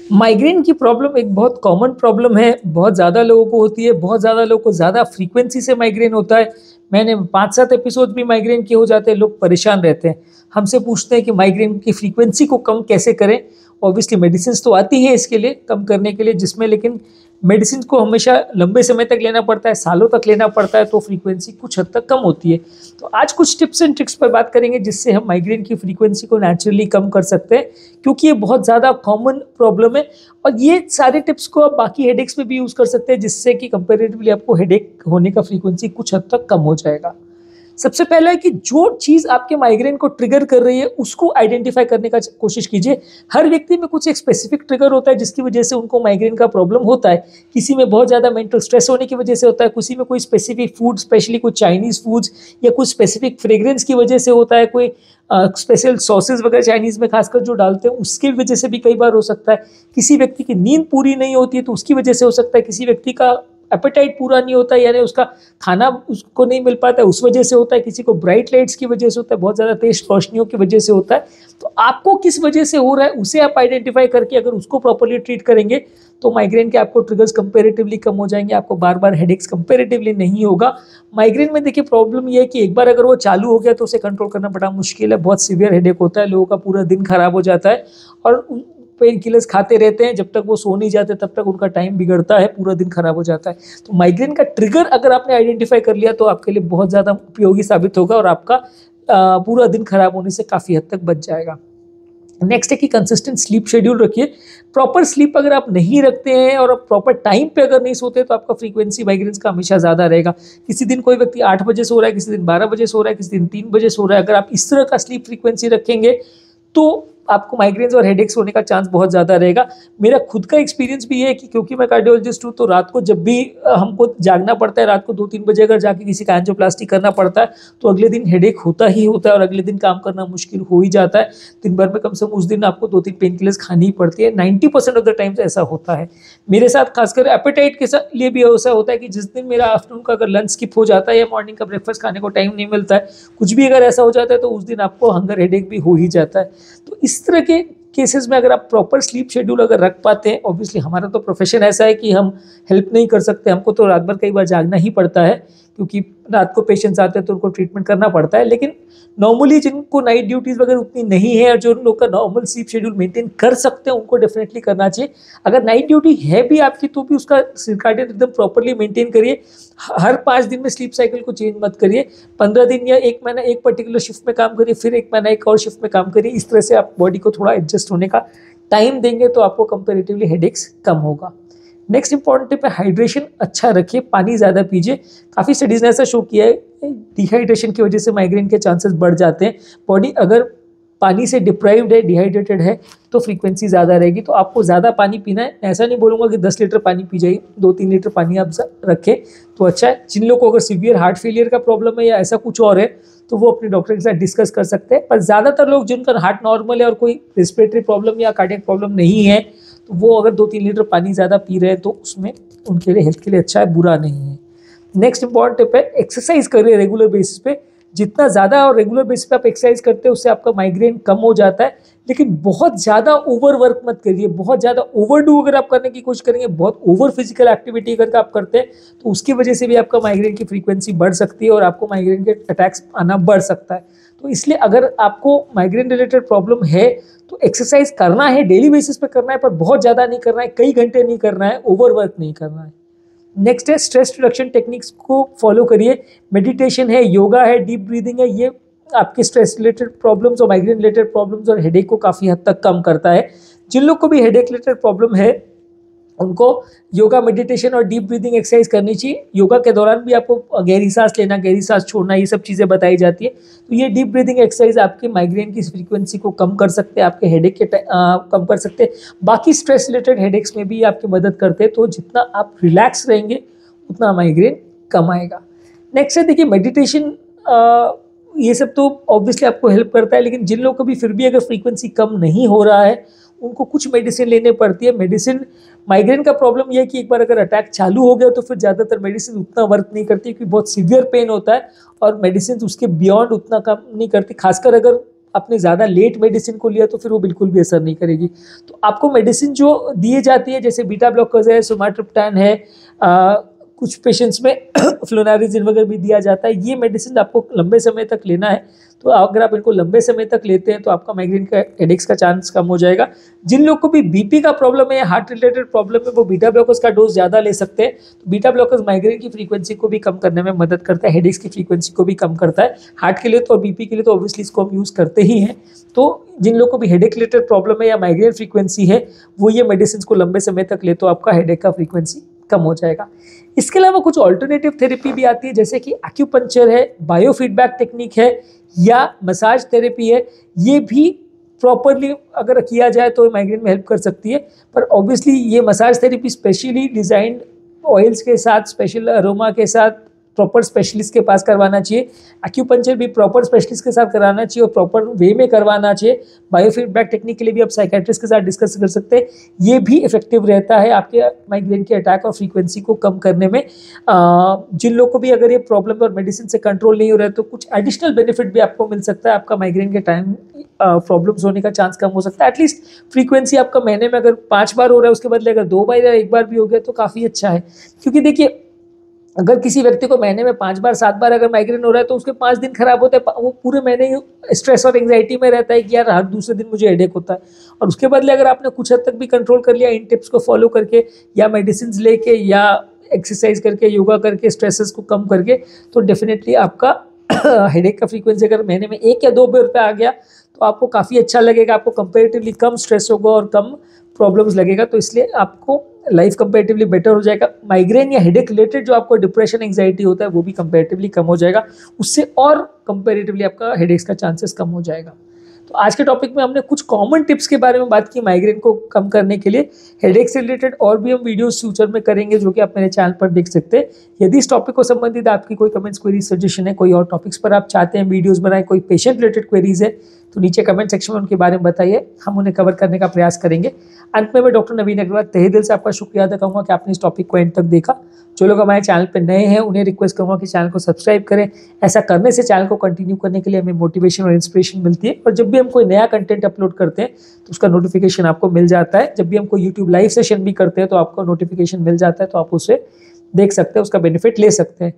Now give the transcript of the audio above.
Migraine की problem एक बहुत कॉमन प्रॉब्लम है, बहुत ज़्यादा लोगों को होती है, बहुत ज़्यादा लोगों को ज़्यादा फ्रीक्वेंसी से माइग्रेन होता है। मैंने 5-7 एपिसोड भी माइग्रेन के हो जाते हैं, लोग परेशान रहते हैं। हमसे पूछते हैं कि माइग्रेन की फ्रीक्वेंसी को कम कैसे करें। ऑब्वियसली मेडिसिन्स तो आती है इसके लिए, कम करने के लिए, जिसमें लेकिन मेडिसिन को हमेशा लंबे समय तक लेना पड़ता है, सालों तक लेना पड़ता है, तो फ्रीक्वेंसी कुछ हद तक कम होती है। तो आज कुछ टिप्स एंड ट्रिक्स पर बात करेंगे जिससे हम माइग्रेन की फ्रीक्वेंसी को नेचुरली कम कर सकते हैं, क्योंकि ये बहुत ज़्यादा कॉमन प्रॉब्लम है। और ये सारे टिप्स को आप बाकी हेडेक्स में भी यूज़ कर सकते हैं, जिससे कि कंपेरेटिवली आपको हेडेक होने का फ्रीक्वेंसी कुछ हद तक कम हो जाएगा। सबसे पहला है कि जो चीज़ आपके माइग्रेन को ट्रिगर कर रही है उसको आइडेंटिफाई करने का कोशिश कीजिए। हर व्यक्ति में कुछ एक स्पेसिफिक ट्रिगर होता है जिसकी वजह से उनको माइग्रेन का प्रॉब्लम होता है। किसी में बहुत ज़्यादा मेंटल स्ट्रेस होने की वजह से होता है, किसी में कोई स्पेसिफिक फूड, स्पेशली कुछ चाइनीज़ फूड्स या कुछ स्पेसिफिक फ्रेग्रेंस की वजह से होता है, कोई स्पेशल सॉसेज वगैरह चाइनीज़ में खासकर जो डालते हैं उसकी वजह से भी कई बार हो सकता है। किसी व्यक्ति की नींद पूरी नहीं होती है तो उसकी वजह से हो सकता है। किसी व्यक्ति का एपेटाइट पूरा नहीं होता है, यानी उसका खाना उसको नहीं मिल पाता है, उस वजह से होता है। किसी को ब्राइट लाइट्स की वजह से होता है, बहुत ज़्यादा तेज रोशनियों की वजह से होता है। तो आपको किस वजह से हो रहा है उसे आप आइडेंटिफाई करके अगर उसको प्रॉपर्ली ट्रीट करेंगे तो माइग्रेन के आपको ट्रिगर्स कंपेरेटिवली कम हो जाएंगे, आपको बार बार हेडेक्स कंपेरेटिवली नहीं होगा। माइग्रेन में देखिए प्रॉब्लम ये है कि एक बार अगर वो चालू हो गया तो उसे कंट्रोल करना बड़ा मुश्किल है। बहुत सीवियर हेडेक होता है, लोगों का पूरा दिन खराब हो जाता है और पेन किलर्स खाते रहते हैं, जब तक वो सो नहीं जाते तब तक उनका टाइम बिगड़ता है, पूरा दिन खराब हो जाता है। तो माइग्रेन का ट्रिगर अगर आपने आइडेंटिफाई कर लिया तो आपके लिए बहुत ज़्यादा उपयोगी साबित होगा और आपका पूरा दिन खराब होने से काफ़ी हद तक बच जाएगा। नेक्स्ट है कि कंसिस्टेंट स्लीप शेड्यूल रखिए। प्रॉपर स्लीप अगर आप नहीं रखते हैं और आप प्रॉपर टाइम पे अगर नहीं सोते तो आपका फ्रीक्वेंसी माइग्रेन्स का हमेशा ज़्यादा रहेगा। किसी दिन कोई व्यक्ति 8 बजे सो रहा है, किसी दिन 12 बजे सो रहा है, किसी दिन 3 बजे सो रहा है। अगर आप इस तरह का स्लीप फ्रीक्वेंसी रखेंगे तो आपको माइग्रेन्स और हेडेक्स होने का चांस बहुत ज़्यादा रहेगा। मेरा खुद का एक्सपीरियंस भी है कि क्योंकि मैं कार्डियोलॉजिस्ट हूँ तो रात को जब भी हमको जागना पड़ता है, रात को 2-3 बजे अगर जाके किसी का एंजियोप्लास्टी करना पड़ता है तो अगले दिन हेडेक होता ही होता है और अगले दिन काम करना मुश्किल हो ही जाता है। दिन भर में कम से कम उस दिन आपको 2-3 पेन किलर्स खानी ही पड़ती है। 90% ऑफ द टाइम्स ऐसा होता है। मेरे साथ खासकर एपेटाइट के लिए भी ऐसा होता है कि जिस दिन मेरा आफ्टरनून का अगर लंच स्किप हो जाता है या मॉर्निंग का ब्रेकफास्ट खाने को टाइम नहीं मिलता है, कुछ भी अगर ऐसा हो जाता है तो उस दिन आपको हंगर हेडेक भी हो ही जाता है। तो इस तरह के केसेस में अगर आप प्रॉपर स्लीप शेड्यूल अगर रख पाते हैं, ऑब्वियसली हमारा तो प्रोफेशन ऐसा है कि हम हेल्प नहीं कर सकते, हमको तो रात भर कई बार जागना ही पड़ता है क्योंकि रात को पेशेंट्स आते हैं तो उनको ट्रीटमेंट करना पड़ता है। लेकिन नॉर्मली जिनको नाइट ड्यूटीज़ वगैरह उतनी नहीं है और जो लोग का नॉर्मल स्लीप शेड्यूल मेंटेन कर सकते हैं उनको डेफिनेटली करना चाहिए। अगर नाइट ड्यूटी है भी आपकी तो भी उसका सर्काडियन रिदम प्रॉपरली मेंटेन करिए। हर 5 दिन में स्लीप साइकिल को चेंज मत करिए। 15 दिन या 1 महीना एक पर्टिकुलर शिफ्ट में काम करिए, फिर 1 महीना एक और शिफ्ट में काम करिए। इस तरह से आप बॉडी को थोड़ा एडजस्ट होने का टाइम देंगे तो आपको कंपेरेटिवली हेडेक्स कम होगा। नेक्स्ट इंपॉर्टेंट टिप है हाइड्रेशन अच्छा रखिए, पानी ज़्यादा पीजिए। काफ़ी स्टडीज़ ने ऐसा शो किया है डिहाइड्रेशन की वजह से माइग्रेन के चांसेस बढ़ जाते हैं। बॉडी अगर पानी से डिप्राइव्ड है, डिहाइड्रेटेड है तो फ्रीक्वेंसी ज़्यादा रहेगी। तो आपको ज़्यादा पानी पीना है। ऐसा नहीं बोलूँगा कि 10 लीटर पानी पी जाइए, 2-3 लीटर पानी आप रखें तो अच्छा है। जिन लोगों को अगर सीवियर हार्ट फेलियर का प्रॉब्लम है या ऐसा कुछ और है तो वो अपने डॉक्टर के साथ डिस्कस कर सकते हैं। पर ज़्यादातर लोग जिनका हार्ट नॉर्मल है और कोई रेस्पिरेटरी प्रॉब्लम या कार्डियक प्रॉब्लम नहीं है तो वो अगर 2-3 लीटर पानी ज़्यादा पी रहे हैं तो उसमें उनके लिए हेल्थ के लिए अच्छा है, बुरा नहीं है। नेक्स्ट इंपॉर्टेंट टिप है एक्सरसाइज करिए रेगुलर बेसिस पे। जितना ज़्यादा और रेगुलर बेसिस पे आप एक्सरसाइज करते हैं उससे आपका माइग्रेन कम हो जाता है। लेकिन बहुत ज़्यादा ओवर वर्क मत करिए, बहुत ज़्यादा ओवरडू अगर आप करने की कोशिश करेंगे, बहुत ओवर फिजिकल एक्टिविटी अगर आप करते हैं तो उसकी वजह से भी आपका माइग्रेन की फ्रीक्वेंसी बढ़ सकती है और आपको माइग्रेन के अटैक्स आना बढ़ सकता है। तो इसलिए अगर आपको माइग्रेन रिलेटेड प्रॉब्लम है तो एक्सरसाइज करना है, डेली बेसिस पे करना है, पर बहुत ज़्यादा नहीं करना है, कई घंटे नहीं करना है, ओवर वर्क नहीं करना है। नेक्स्ट है स्ट्रेस रिडक्शन टेक्निक्स को फॉलो करिए। मेडिटेशन है, योगा है, डीप ब्रीदिंग है, ये आपके स्ट्रेस रिलेटेड प्रॉब्लम्स और माइग्रेन रिलेटेड प्रॉब्लम्स और हेडेक को काफ़ी हद तक कम करता है। जिन लोग को भी हेडेक रिलेटेड प्रॉब्लम है उनको योगा, मेडिटेशन और डीप ब्रीदिंग एक्सरसाइज करनी चाहिए। योगा के दौरान भी आपको गहरी सांस लेना, गहरी सांस छोड़ना, ये सब चीज़ें बताई जाती है। तो ये डीप ब्रीदिंग एक्सरसाइज आपके माइग्रेन की फ्रीक्वेंसी को कम कर सकते हैं, आपके हेडेक के कम कर सकते हैं। बाकी स्ट्रेस रिलेटेड हेडेक्स में भी आपकी मदद करते हैं। तो जितना आप रिलैक्स रहेंगे उतना माइग्रेन कम आएगा। नेक्स्ट है देखिए मेडिटेशन, ये सब तो ऑब्वियसली आपको हेल्प करता है, लेकिन जिन लोगों को भी फिर भी अगर फ्रीक्वेंसी कम नहीं हो रहा है उनको कुछ मेडिसिन लेने पड़ती है। मेडिसिन, माइग्रेन का प्रॉब्लम यह है कि एक बार अगर अटैक चालू हो गया तो फिर ज़्यादातर मेडिसिन उतना वर्क नहीं करती क्योंकि बहुत सीवियर पेन होता है और मेडिसिन उसके बियॉन्ड उतना काम नहीं करती। खासकर अगर आपने ज़्यादा लेट मेडिसिन को लिया तो फिर वो बिल्कुल भी असर नहीं करेगी। तो आपको मेडिसिन जो दिए जाती है जैसे बीटा ब्लॉकर्स है, सोमाट्रिप्टान है, कुछ पेशेंट्स में फ्लोनारिजिन वगैरह भी दिया जाता है। ये मेडिसिन आपको लंबे समय तक लेना है। तो अगर आप इनको लंबे समय तक लेते हैं तो आपका माइग्रेन का हेडेक्स का चांस कम हो जाएगा। जिन लोग को भी बीपी का प्रॉब्लम है या हार्ट रिलेटेड प्रॉब्लम है वो बीटा ब्लॉकर्स का डोज ज़्यादा ले सकते हैं। तो बीटा ब्लॉकर्स माइग्रेन की फ्रीक्वेंसी को भी कम करने में मदद करता है, हेडेक्स की फ्रीक्वेंसी को भी कम करता है। हार्ट के लिए तो और बीपी के लिए तो ऑब्वियसली इसको हम यूज़ करते ही हैं। तो जिन लोगों को भी हेडेक रिलेटेड प्रॉब्लम है या माइग्रेन फ्रीक्वेंसी है वो ये मेडिसिन को लंबे समय तक ले तो आपका हेडेक का फ्रीक्वेंसी कम हो जाएगा। इसके अलावा कुछ ऑल्टरनेटिव थेरेपी भी आती है जैसे कि एक्यूपंक्चर है, बायोफीडबैक टेक्निक है या मसाज थेरेपी है। ये भी प्रॉपरली अगर किया जाए तो माइग्रेन में हेल्प कर सकती है। पर ऑब्वियसली ये massage therapy specially designed oils के साथ, स्पेशल अरोमा के साथ प्रॉपर स्पेशलिस्ट के पास करवाना चाहिए। एक्यूपंक्चर भी प्रॉपर स्पेशलिस्ट के साथ कराना चाहिए और प्रॉपर वे में करवाना चाहिए। बायोफीडबैक टेक्निक के लिए भी आप साइकेट्रिस्ट के साथ डिस्कस कर सकते हैं। ये भी इफेक्टिव रहता है आपके माइग्रेन के अटैक और फ्रीक्वेंसी को कम करने में। जिन लोग को भी अगर ये प्रॉब्लम और मेडिसिन से कंट्रोल नहीं हो रहा है तो कुछ एडिशनल बेनिफिट भी आपको मिल सकता है। आपका माइग्रेन के टाइम प्रॉब्लम्स होने का चांस कम हो सकता है। एटलीस्ट फ्रीक्वेंसी आपका महीने में अगर 5 बार हो रहा है उसके बदले अगर 2 बार या 1 बार भी हो गया तो काफ़ी अच्छा है। क्योंकि देखिए अगर किसी व्यक्ति को महीने में 5 बार 7 बार अगर माइग्रेन हो रहा है तो उसके 5 दिन खराब होते हैं, वो पूरे महीने स्ट्रेस और एंग्जाइटी में रहता है कि यार हर दूसरे दिन मुझे हेडेक होता है। और उसके बदले अगर आपने कुछ हद तक भी कंट्रोल कर लिया इन टिप्स को फॉलो करके या मेडिसिन लेके या एक्सरसाइज करके, योगा करके, स्ट्रेसेस को कम करके, तो डेफिनेटली आपका हेडेक का फ्रीक्वेंसी अगर महीने में 1 या 2 बार पे आ गया तो आपको काफ़ी अच्छा लगेगा। आपको कंपेरेटिवली कम स्ट्रेस होगा और कम प्रॉब्लम्स लगेगा। तो इसलिए आपको लाइफ कंपेरेटिवली बेटर हो जाएगा। माइग्रेन या हेडेक रिलेटेड जो आपको डिप्रेशन, एंग्जाइटी होता है वो भी कंपेरेटिवली कम हो जाएगा। उससे और कंपेरेटिवली आपका हेडेक्स का चांसेस कम हो जाएगा। तो आज के टॉपिक में हमने कुछ कॉमन टिप्स के बारे में बात की माइग्रेन को कम करने के लिए। हेडेक से रिलेटेड और भी हम वीडियोस फ्यूचर में करेंगे जो कि आप मेरे चैनल पर देख सकते हैं। यदि इस टॉपिक को संबंधित आपकी कोई कमेंट्स, क्वेरी, सजेशन है, कोई और टॉपिक्स पर आप चाहते हैं वीडियोस बनाए, कोई पेशेंट रिलेटेड क्वेरीज है तो नीचे कमेंट सेक्शन में उनके बारे में बताइए, हम उन्हें कवर करने का प्रयास करेंगे। अंत में मैं डॉक्टर नवीन अग्रवाल तहे दिल से आपका शुक्रिया अदा करूँगा कि आपने इस टॉपिक को एंड तक देखा। जो लोग हमारे चैनल पर नए हैं उन्हें रिक्वेस्ट करूँगा कि चैनल को सब्सक्राइब करें। ऐसा करने से चैनल को कंटिन्यू करने के लिए हमें मोटिवेशन और इंस्पिरेशन मिलती है। और जब भी हम कोई नया कंटेंट अपलोड करते हैं तो उसका नोटिफिकेशन आपको मिल जाता है। जब भी हम कोई यूट्यूब लाइव सेशन भी करते हैं तो आपको नोटिफिकेशन मिल जाता है, तो आप उसे देख सकते हैं, उसका बेनिफिट ले सकते हैं।